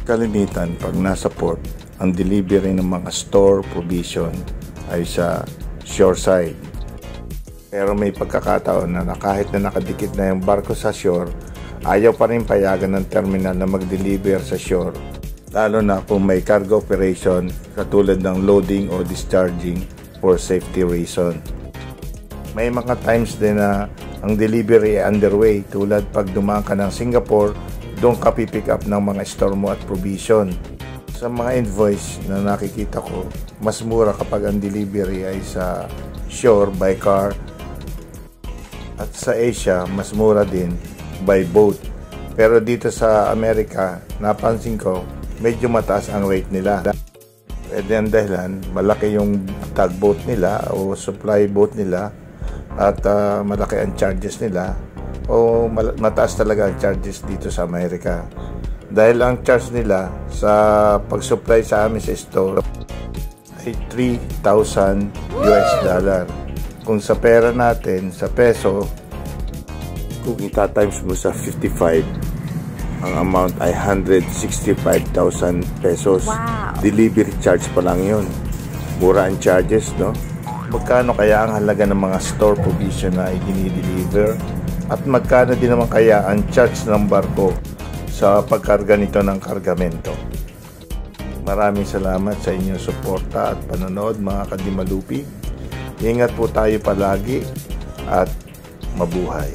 Kalimitan pag nasa port, ang delivery ng mga store provision ay sa shoreside. Pero may pagkakataon na kahit na nakadikit na yung barko sa shore, ayaw pa rin payagan ng terminal na mag-deliver sa shore. Lalo na kung may cargo operation katulad ng loading o discharging for safety reason. May mga times din na ang delivery ay underway, tulad pag dumaan ka ng Singapore, doon ka pipick up ng mga store mo at provision. Sa mga invoice na nakikita ko, mas mura kapag ang delivery ay sa shore by car, at sa Asia mas mura din by boat. Pero dito sa Amerika, napansin ko medyo mataas ang rate nila. Pwede ang dahilan, malaki yung tugboat nila o supply boat nila at malaki ang charges nila, o mataas talaga ang charges dito sa Amerika. Dahil ang charge nila sa pag-supply sa amin sa store ay $3,000 US. Kung sa pera natin, sa peso, kung ita-times mo sa 55, ang amount ay 165,000 pesos. Wow. Delivery charge pa lang yun. Mura ang charges, no? Magkano kaya ang halaga ng mga store provision na i-deliver? At magkano din naman kaya ang charge ng barko sa pagkarga nito ng kargamento? Maraming salamat sa inyong suporta at panonood, mga kadimalupi. Ingat po tayo palagi at mabuhay.